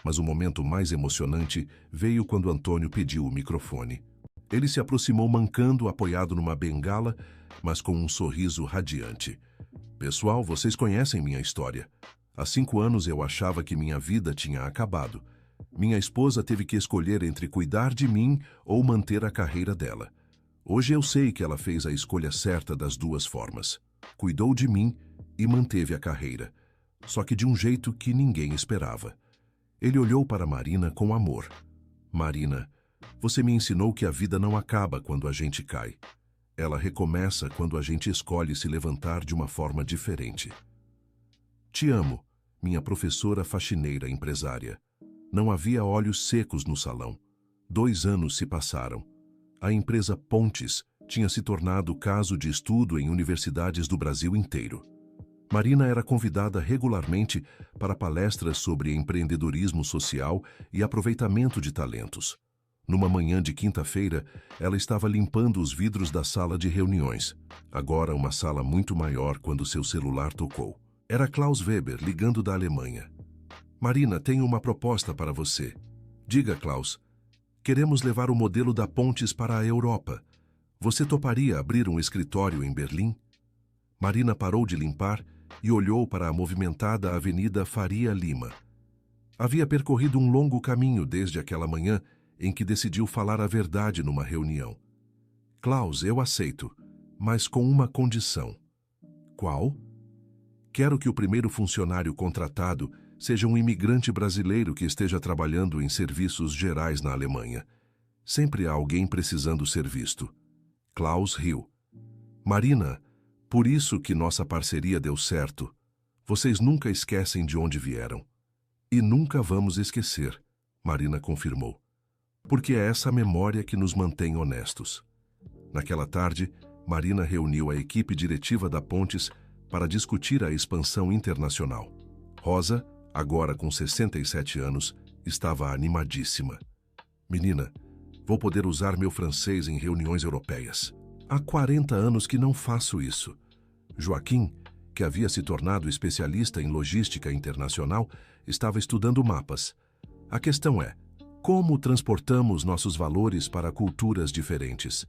mas o momento mais emocionante veio quando Antônio pediu o microfone. Ele se aproximou mancando, apoiado numa bengala, mas com um sorriso radiante. Pessoal, vocês conhecem minha história. Há 5 anos eu achava que minha vida tinha acabado. Minha esposa teve que escolher entre cuidar de mim ou manter a carreira dela. Hoje eu sei que ela fez a escolha certa das duas formas. Cuidou de mim e manteve a carreira, só que de um jeito que ninguém esperava. Ele olhou para Marina com amor. Marina, você me ensinou que a vida não acaba quando a gente cai. Ela recomeça quando a gente escolhe se levantar de uma forma diferente. Te amo, minha professora faxineira empresária. Não havia olhos secos no salão. 2 anos se passaram. A empresa Pontes tinha se tornado caso de estudo em universidades do Brasil inteiro. Marina era convidada regularmente para palestras sobre empreendedorismo social e aproveitamento de talentos. Numa manhã de quinta-feira, ela estava limpando os vidros da sala de reuniões. Agora uma sala muito maior quando seu celular tocou. Era Klaus Weber ligando da Alemanha. Marina, tenho uma proposta para você. Diga, Klaus. Queremos levar o modelo da Pontes para a Europa. Você toparia abrir um escritório em Berlim? Marina parou de limpar e olhou para a movimentada Avenida Faria Lima. Havia percorrido um longo caminho desde aquela manhã em que decidiu falar a verdade numa reunião. Klaus, eu aceito, mas com uma condição. Qual? Quero que o primeiro funcionário contratado seja um imigrante brasileiro que esteja trabalhando em serviços gerais na Alemanha. Sempre há alguém precisando ser visto. Klaus riu. Marina, por isso que nossa parceria deu certo. Vocês nunca esquecem de onde vieram. E nunca vamos esquecer, Marina confirmou. Porque é essa memória que nos mantém honestos. Naquela tarde, Marina reuniu a equipe diretiva da Pontes para discutir a expansão internacional. Rosa, agora com 67 anos, estava animadíssima. Menina, vou poder usar meu francês em reuniões europeias. Há 40 anos que não faço isso. Joaquim, que havia se tornado especialista em logística internacional, estava estudando mapas. A questão é, como transportamos nossos valores para culturas diferentes?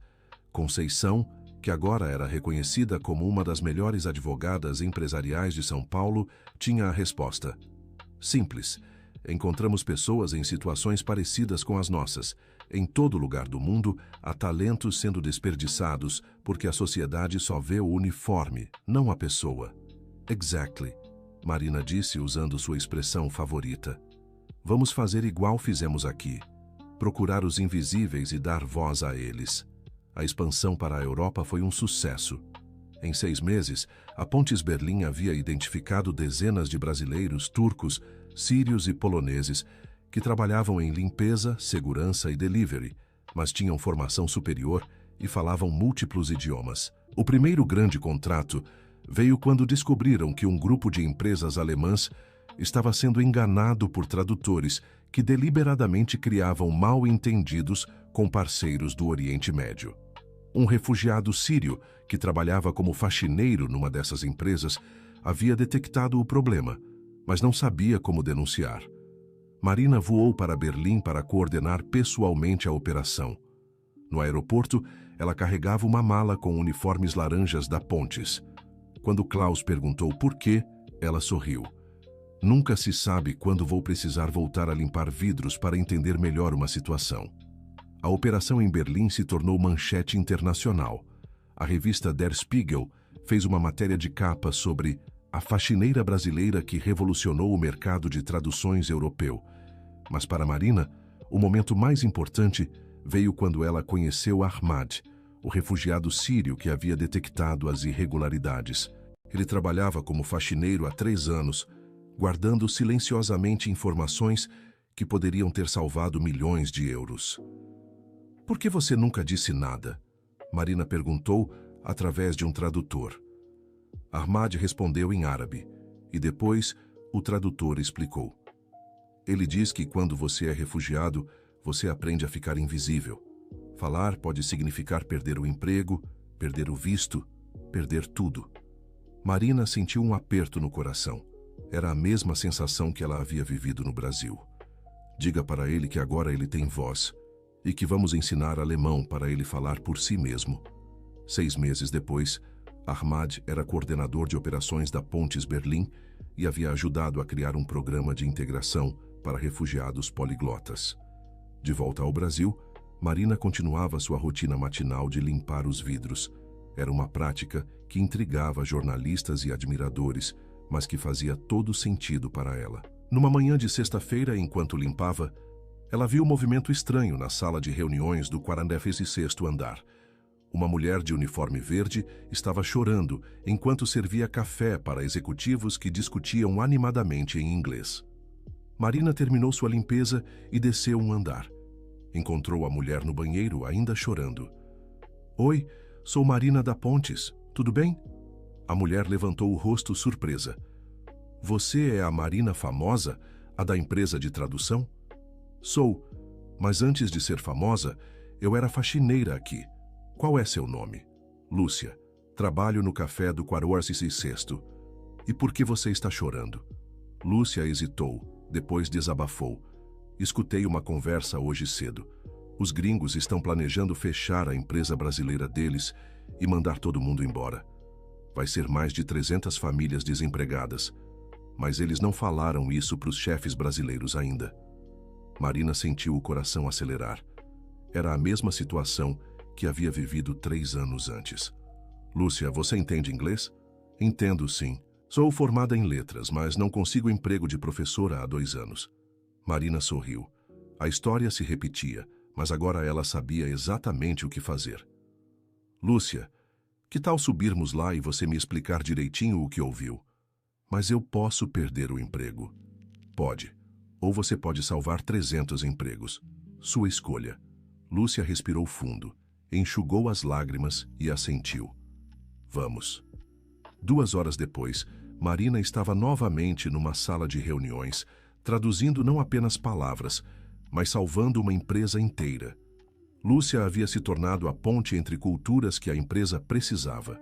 Conceição, que agora era reconhecida como uma das melhores advogadas empresariais de São Paulo, tinha a resposta. Simples. Encontramos pessoas em situações parecidas com as nossas. Em todo lugar do mundo, há talentos sendo desperdiçados porque a sociedade só vê o uniforme, não a pessoa. Exactly, Marina disse usando sua expressão favorita. Vamos fazer igual fizemos aqui. Procurar os invisíveis e dar voz a eles. A expansão para a Europa foi um sucesso. Em 6 meses, a Pontes Berlim havia identificado dezenas de brasileiros, turcos, sírios e poloneses que trabalhavam em limpeza, segurança e delivery, mas tinham formação superior e falavam múltiplos idiomas. O primeiro grande contrato veio quando descobriram que um grupo de empresas alemãs estava sendo enganado por tradutores que deliberadamente criavam mal-entendidos com parceiros do Oriente Médio. Um refugiado sírio, que trabalhava como faxineiro numa dessas empresas, havia detectado o problema, mas não sabia como denunciar. Marina voou para Berlim para coordenar pessoalmente a operação. No aeroporto, ela carregava uma mala com uniformes laranjas da Pontes. Quando Klaus perguntou por quê, ela sorriu. Nunca se sabe quando vou precisar voltar a limpar vidros para entender melhor uma situação. A operação em Berlim se tornou manchete internacional. A revista Der Spiegel fez uma matéria de capa sobre a faxineira brasileira que revolucionou o mercado de traduções europeu. Mas para Marina, o momento mais importante veio quando ela conheceu Ahmad, o refugiado sírio que havia detectado as irregularidades. Ele trabalhava como faxineiro há 3 anos, guardando silenciosamente informações que poderiam ter salvado milhões de euros. Por que você nunca disse nada? Marina perguntou através de um tradutor. Ahmad respondeu em árabe, e depois o tradutor explicou. Ele diz que quando você é refugiado, você aprende a ficar invisível. Falar pode significar perder o emprego, perder o visto, perder tudo. Marina sentiu um aperto no coração. Era a mesma sensação que ela havia vivido no Brasil. Diga para ele que agora ele tem voz e que vamos ensinar alemão para ele falar por si mesmo. 6 meses depois, Ahmad era coordenador de operações da Pontes Berlim e havia ajudado a criar um programa de integração para refugiados poliglotas. De volta ao Brasil, Marina continuava sua rotina matinal de limpar os vidros. Era uma prática que intrigava jornalistas e admiradores, mas que fazia todo sentido para ela. Numa manhã de sexta-feira, enquanto limpava, ela viu um movimento estranho na sala de reuniões do 46º andar. Uma mulher de uniforme verde estava chorando enquanto servia café para executivos que discutiam animadamente em inglês. Marina terminou sua limpeza e desceu um andar. Encontrou a mulher no banheiro, ainda chorando. Oi, sou Marina da Pontes, tudo bem? A mulher levantou o rosto surpresa. Você é a Marina famosa, a da empresa de tradução? Sou, mas antes de ser famosa, eu era faxineira aqui. Qual é seu nome? Lúcia. Trabalho no café do 46º. E por que você está chorando? Lúcia hesitou, depois desabafou. Escutei uma conversa hoje cedo. Os gringos estão planejando fechar a empresa brasileira deles e mandar todo mundo embora. Vai ser mais de 300 famílias desempregadas. Mas eles não falaram isso para os chefes brasileiros ainda. Marina sentiu o coração acelerar. Era a mesma situação que havia vivido 3 anos antes. Lúcia, você entende inglês? Entendo, sim. Sou formada em letras, mas não consigo emprego de professora há 2 anos. Marina sorriu. A história se repetia, mas agora ela sabia exatamente o que fazer. Lúcia, que tal subirmos lá e você me explicar direitinho o que ouviu? Mas eu posso perder o emprego. Pode. Ou você pode salvar 300 empregos. Sua escolha. Lúcia respirou fundo, enxugou as lágrimas e assentiu. Vamos. 2 horas depois, Marina estava novamente numa sala de reuniões, traduzindo não apenas palavras, mas salvando uma empresa inteira. Lúcia havia se tornado a ponte entre culturas que a empresa precisava.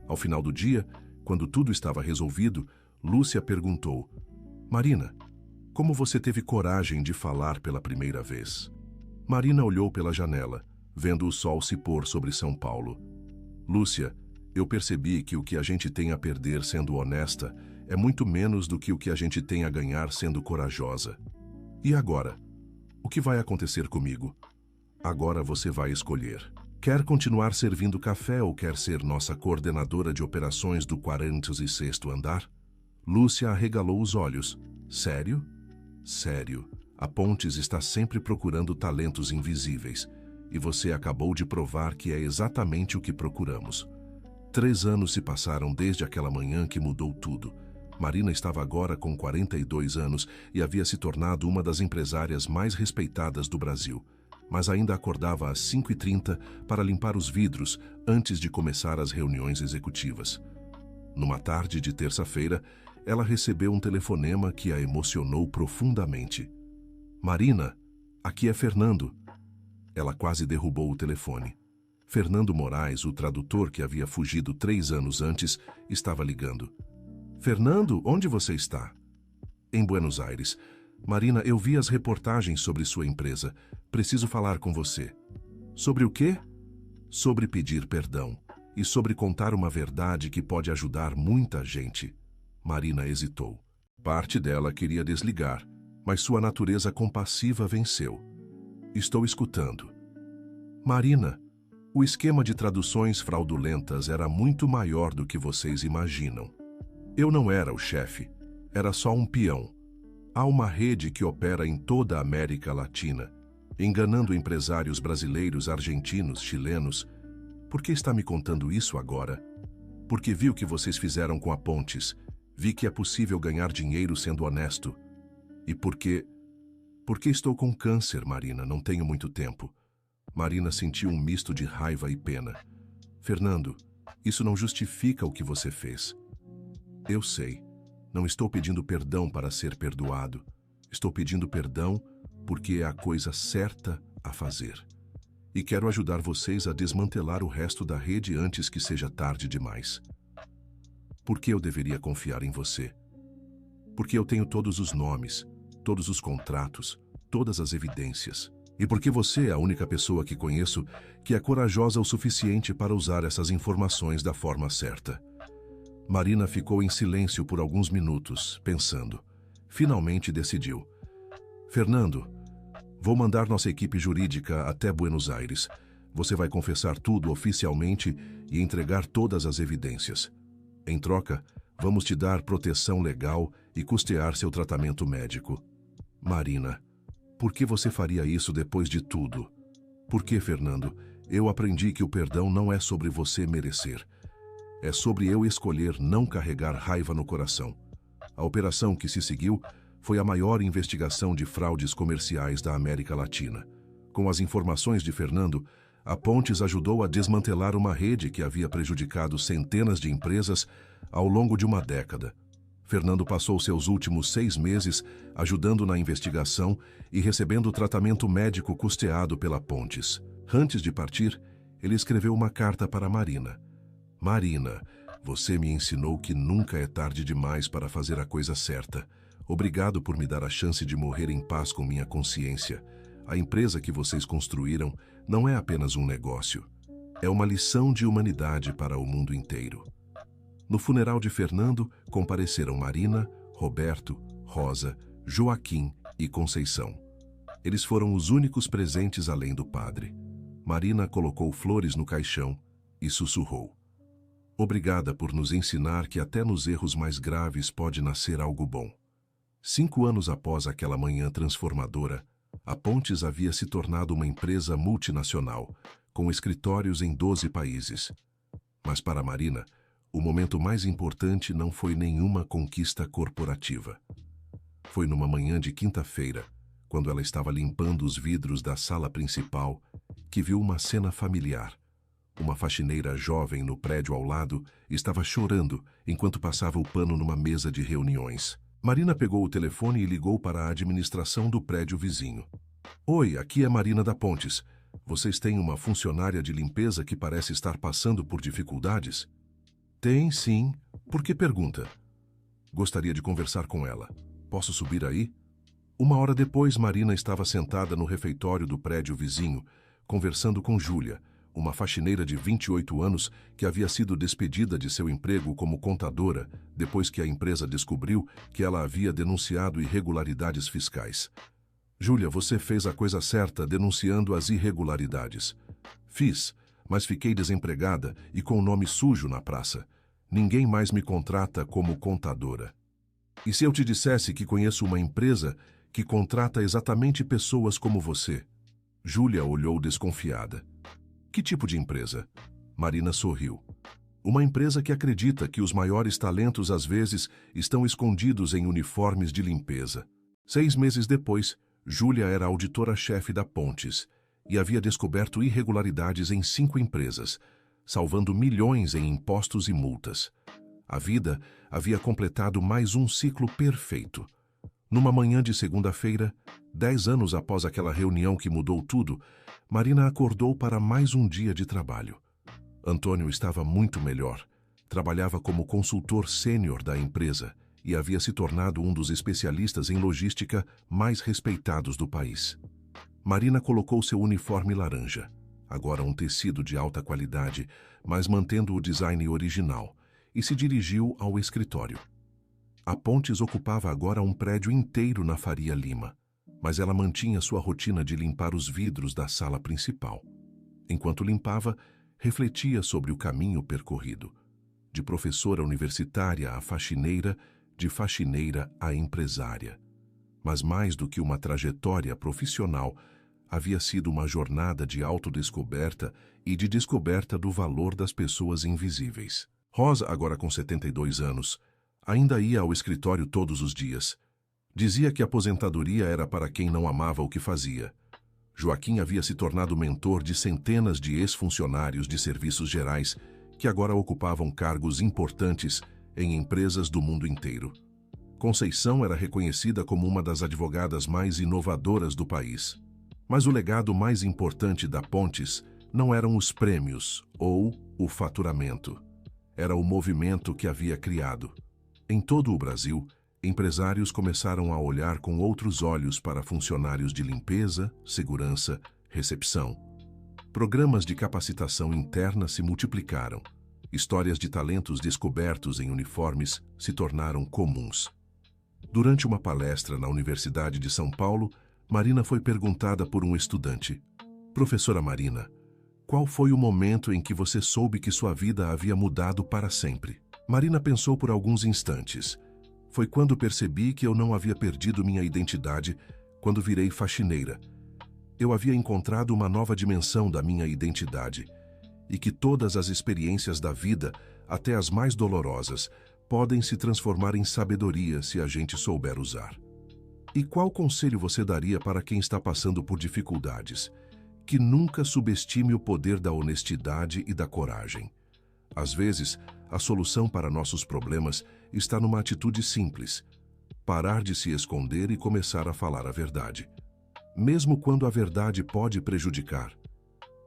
Ao final do dia, quando tudo estava resolvido, Lúcia perguntou: Marina, como você teve coragem de falar pela primeira vez? Marina olhou pela janela, vendo o sol se pôr sobre São Paulo. Lúcia, eu percebi que o que a gente tem a perder sendo honesta é muito menos do que o que a gente tem a ganhar sendo corajosa. E agora? O que vai acontecer comigo? Agora você vai escolher. Quer continuar servindo café ou quer ser nossa coordenadora de operações do 46º andar? Lúcia arregalou os olhos. Sério? Sério. A Pontes está sempre procurando talentos invisíveis. E você acabou de provar que é exatamente o que procuramos. 3 anos se passaram desde aquela manhã que mudou tudo. Marina estava agora com 42 anos e havia se tornado uma das empresárias mais respeitadas do Brasil. Mas ainda acordava às 5h30 para limpar os vidros antes de começar as reuniões executivas. Numa tarde de terça-feira, ela recebeu um telefonema que a emocionou profundamente. Marina, aqui é Fernando. Ela quase derrubou o telefone. Fernando Moraes, o tradutor que havia fugido 3 anos antes, estava ligando. Fernando, onde você está? Em Buenos Aires. Marina, eu vi as reportagens sobre sua empresa. Preciso falar com você. Sobre o quê? Sobre pedir perdão e sobre contar uma verdade que pode ajudar muita gente. Marina hesitou. Parte dela queria desligar, mas sua natureza compassiva venceu. Estou escutando. Marina, o esquema de traduções fraudulentas era muito maior do que vocês imaginam. Eu não era o chefe, era só um peão. Há uma rede que opera em toda a América Latina, enganando empresários brasileiros, argentinos, chilenos. Por que está me contando isso agora? Porque vi o que vocês fizeram com a Pontes. Vi que é possível ganhar dinheiro sendo honesto. E porque estou com câncer, Marina, não tenho muito tempo. Marina sentiu um misto de raiva e pena. Fernando, isso não justifica o que você fez. Eu sei. Não estou pedindo perdão para ser perdoado. Estou pedindo perdão porque é a coisa certa a fazer. E quero ajudar vocês a desmantelar o resto da rede antes que seja tarde demais. Por que eu deveria confiar em você? Porque eu tenho todos os nomes, todos os contratos, todas as evidências. E porque você é a única pessoa que conheço que é corajosa o suficiente para usar essas informações da forma certa. Marina ficou em silêncio por alguns minutos, pensando. Finalmente decidiu. Fernando, vou mandar nossa equipe jurídica até Buenos Aires. Você vai confessar tudo oficialmente e entregar todas as evidências. Em troca, vamos te dar proteção legal e custear seu tratamento médico. Marina, por que você faria isso depois de tudo? Por que, Fernando? Eu aprendi que o perdão não é sobre você merecer. É sobre eu escolher não carregar raiva no coração. A operação que se seguiu foi a maior investigação de fraudes comerciais da América Latina. Com as informações de Fernando, a Pontes ajudou a desmantelar uma rede que havia prejudicado centenas de empresas ao longo de uma década. Fernando passou seus últimos 6 meses ajudando na investigação e recebendo tratamento médico custeado pela Pontes. Antes de partir, ele escreveu uma carta para Marina. Marina, você me ensinou que nunca é tarde demais para fazer a coisa certa. Obrigado por me dar a chance de morrer em paz com minha consciência. A empresa que vocês construíram não é apenas um negócio. É uma lição de humanidade para o mundo inteiro. No funeral de Fernando, compareceram Marina, Roberto, Rosa, Joaquim e Conceição. Eles foram os únicos presentes além do padre. Marina colocou flores no caixão e sussurrou. Obrigada por nos ensinar que até nos erros mais graves pode nascer algo bom. 5 anos após aquela manhã transformadora, a Pontes havia se tornado uma empresa multinacional, com escritórios em 12 países. Mas para Marina, o momento mais importante não foi nenhuma conquista corporativa. Foi numa manhã de quinta-feira, quando ela estava limpando os vidros da sala principal, que viu uma cena familiar. Uma faxineira jovem no prédio ao lado estava chorando enquanto passava o pano numa mesa de reuniões. Marina pegou o telefone e ligou para a administração do prédio vizinho. Oi, aqui é Marina da Pontes. Vocês têm uma funcionária de limpeza que parece estar passando por dificuldades? Tem, sim. Por que pergunta? Gostaria de conversar com ela. Posso subir aí? 1 hora depois, Marina estava sentada no refeitório do prédio vizinho, conversando com Júlia, uma faxineira de 28 anos que havia sido despedida de seu emprego como contadora depois que a empresa descobriu que ela havia denunciado irregularidades fiscais. Júlia, você fez a coisa certa denunciando as irregularidades. Fiz, mas fiquei desempregada e com o nome sujo na praça. Ninguém mais me contrata como contadora. E se eu te dissesse que conheço uma empresa que contrata exatamente pessoas como você? Júlia olhou desconfiada. Que tipo de empresa? Marina sorriu. Uma empresa que acredita que os maiores talentos às vezes estão escondidos em uniformes de limpeza. 6 meses depois, Júlia era auditora-chefe da Pontes e havia descoberto irregularidades em 5 empresas, salvando milhões em impostos e multas. A vida havia completado mais um ciclo perfeito. Numa manhã de segunda-feira, 10 anos após aquela reunião que mudou tudo, Marina acordou para mais um dia de trabalho. Antônio estava muito melhor. Trabalhava como consultor sênior da empresa e havia se tornado um dos especialistas em logística mais respeitados do país. Marina colocou seu uniforme laranja, agora um tecido de alta qualidade, mas mantendo o design original, e se dirigiu ao escritório. A Pontes ocupava agora um prédio inteiro na Faria Lima, mas ela mantinha sua rotina de limpar os vidros da sala principal. Enquanto limpava, refletia sobre o caminho percorrido. De professora universitária a faxineira, de faxineira a empresária. Mas mais do que uma trajetória profissional, havia sido uma jornada de autodescoberta e de descoberta do valor das pessoas invisíveis. Rosa, agora com 72 anos, ainda ia ao escritório todos os dias. Dizia que a aposentadoria era para quem não amava o que fazia. Joaquim havia se tornado mentor de centenas de ex-funcionários de serviços gerais que agora ocupavam cargos importantes em empresas do mundo inteiro. Conceição era reconhecida como uma das advogadas mais inovadoras do país. Mas o legado mais importante da Pontes não eram os prêmios ou o faturamento. Era o movimento que havia criado. Em todo o Brasil, empresários começaram a olhar com outros olhos para funcionários de limpeza, segurança, recepção. Programas de capacitação interna se multiplicaram. Histórias de talentos descobertos em uniformes se tornaram comuns. Durante uma palestra na Universidade de São Paulo, Marina foi perguntada por um estudante: "Professora Marina, qual foi o momento em que você soube que sua vida havia mudado para sempre?" Marina pensou por alguns instantes. "Foi quando percebi que eu não havia perdido minha identidade quando virei faxineira. Eu havia encontrado uma nova dimensão da minha identidade e que todas as experiências da vida, até as mais dolorosas, podem se transformar em sabedoria se a gente souber usar." E qual conselho você daria para quem está passando por dificuldades? Que nunca subestime o poder da honestidade e da coragem. Às vezes, a solução para nossos problemas está numa atitude simples: parar de se esconder e começar a falar a verdade. Mesmo quando a verdade pode prejudicar.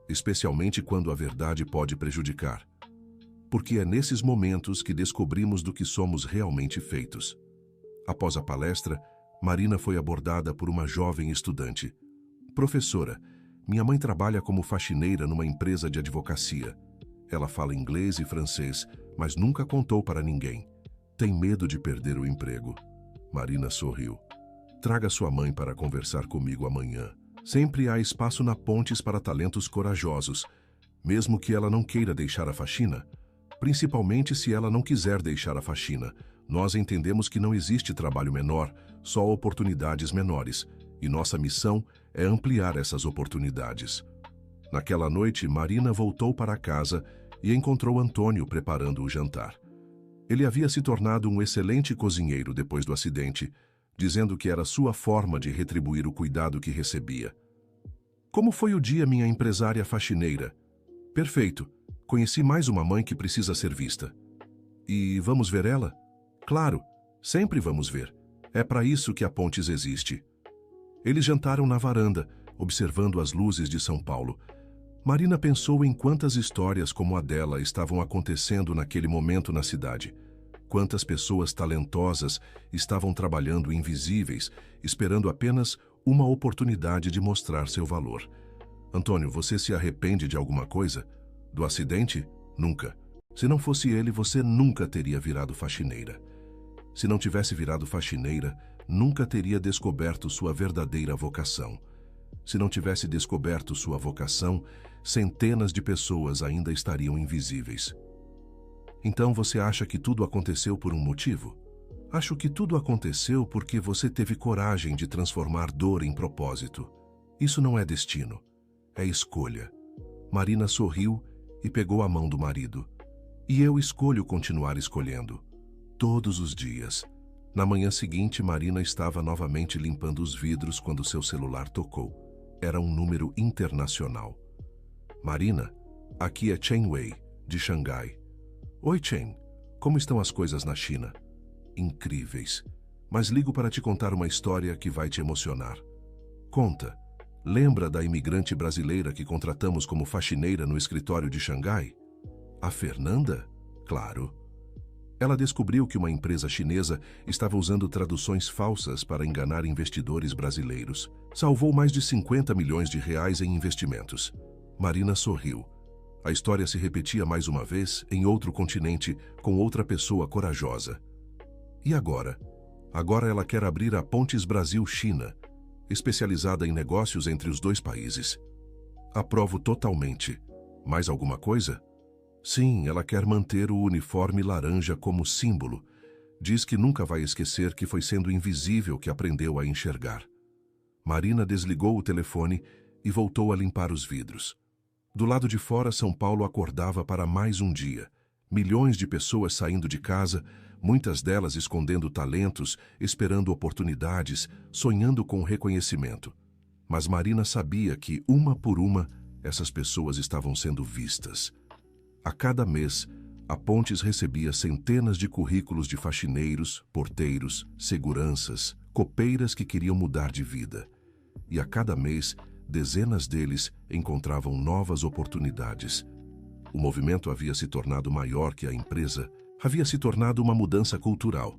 Especialmente quando a verdade pode prejudicar. Porque é nesses momentos que descobrimos do que somos realmente feitos. Após a palestra, Marina foi abordada por uma jovem estudante. "Professora, minha mãe trabalha como faxineira numa empresa de advocacia. Ela fala inglês e francês, mas nunca contou para ninguém. Tem medo de perder o emprego." Marina sorriu. "Traga sua mãe para conversar comigo amanhã. Sempre há espaço na Pontes para talentos corajosos, mesmo que ela não queira deixar a faxina. Principalmente se ela não quiser deixar a faxina. Nós entendemos que não existe trabalho menor, só oportunidades menores, e nossa missão é ampliar essas oportunidades." Naquela noite, Marina voltou para casa e encontrou Antônio preparando o jantar. Ele havia se tornado um excelente cozinheiro depois do acidente, dizendo que era sua forma de retribuir o cuidado que recebia. "Como foi o dia, minha empresária faxineira?" "Perfeito. Conheci mais uma mãe que precisa ser vista." "E vamos ver ela?" "Claro, sempre vamos ver. É para isso que a Pontes existe." Eles jantaram na varanda, observando as luzes de São Paulo. Marina pensou em quantas histórias como a dela estavam acontecendo naquele momento na cidade. Quantas pessoas talentosas estavam trabalhando invisíveis, esperando apenas uma oportunidade de mostrar seu valor. "Antônio, você se arrepende de alguma coisa? Do acidente? Nunca. Se não fosse ele, você nunca teria virado faxineira. Se não tivesse virado faxineira, nunca teria descoberto sua verdadeira vocação. Se não tivesse descoberto sua vocação, centenas de pessoas ainda estariam invisíveis." "Então você acha que tudo aconteceu por um motivo?" "Acho que tudo aconteceu porque você teve coragem de transformar dor em propósito. Isso não é destino, é escolha." Marina sorriu e pegou a mão do marido. "E eu escolho continuar escolhendo. Todos os dias." Na manhã seguinte, Marina estava novamente limpando os vidros quando seu celular tocou. Era um número internacional. "Marina, aqui é Chen Wei, de Xangai." "Oi, Chen. Como estão as coisas na China?" "Incríveis. Mas ligo para te contar uma história que vai te emocionar." "Conta. Lembra da imigrante brasileira que contratamos como faxineira no escritório de Xangai?" "A Fernanda?" "Claro. Ela descobriu que uma empresa chinesa estava usando traduções falsas para enganar investidores brasileiros. Salvou mais de 50 milhões de reais em investimentos." Marina sorriu. A história se repetia mais uma vez em outro continente, com outra pessoa corajosa. "E agora? Agora ela quer abrir a Pontes Brasil-China, especializada em negócios entre os dois países." "Aprovo totalmente. Mais alguma coisa?" "Sim, ela quer manter o uniforme laranja como símbolo. Diz que nunca vai esquecer que foi sendo invisível que aprendeu a enxergar." Marina desligou o telefone e voltou a limpar os vidros. Do lado de fora, São Paulo acordava para mais um dia. Milhões de pessoas saindo de casa, muitas delas escondendo talentos, esperando oportunidades, sonhando com reconhecimento. Mas Marina sabia que, uma por uma, essas pessoas estavam sendo vistas. A cada mês, A Pontes recebia centenas de currículos de faxineiros, porteiros, seguranças, copeiras que queriam mudar de vida. E a cada mês, dezenas deles encontravam novas oportunidades. O movimento havia se tornado maior que a empresa, havia se tornado uma mudança cultural.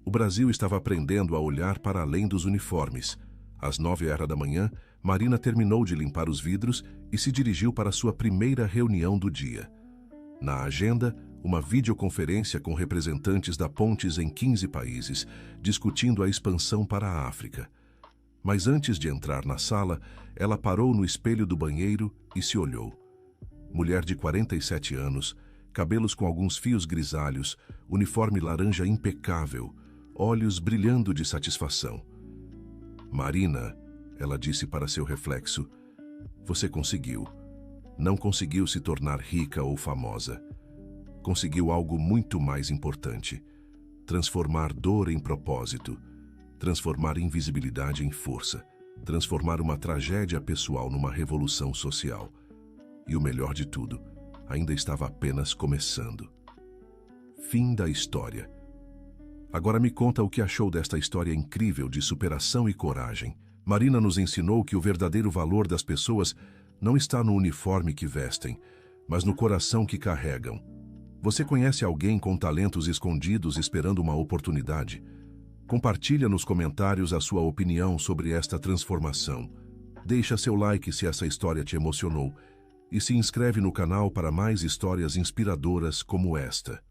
O Brasil estava aprendendo a olhar para além dos uniformes. Às 9h da manhã, Marina terminou de limpar os vidros e se dirigiu para sua primeira reunião do dia. Na agenda, uma videoconferência com representantes da Pontes em 15 países, discutindo a expansão para a África. Mas antes de entrar na sala, ela parou no espelho do banheiro e se olhou. Mulher de 47 anos, cabelos com alguns fios grisalhos, uniforme laranja impecável, olhos brilhando de satisfação. Marina, ela disse para seu reflexo, você conseguiu. Não conseguiu se tornar rica ou famosa. Conseguiu algo muito mais importante. Transformar dor em propósito. Transformar invisibilidade em força. Transformar uma tragédia pessoal numa revolução social. E o melhor de tudo, ainda estava apenas começando. Fim da história. Agora me conta o que achou desta história incrível de superação e coragem. Marina nos ensinou que o verdadeiro valor das pessoas não está no uniforme que vestem, mas no coração que carregam. Você conhece alguém com talentos escondidos esperando uma oportunidade? Compartilha nos comentários a sua opinião sobre esta transformação. Deixa seu like se essa história te emocionou e se inscreve no canal para mais histórias inspiradoras como esta.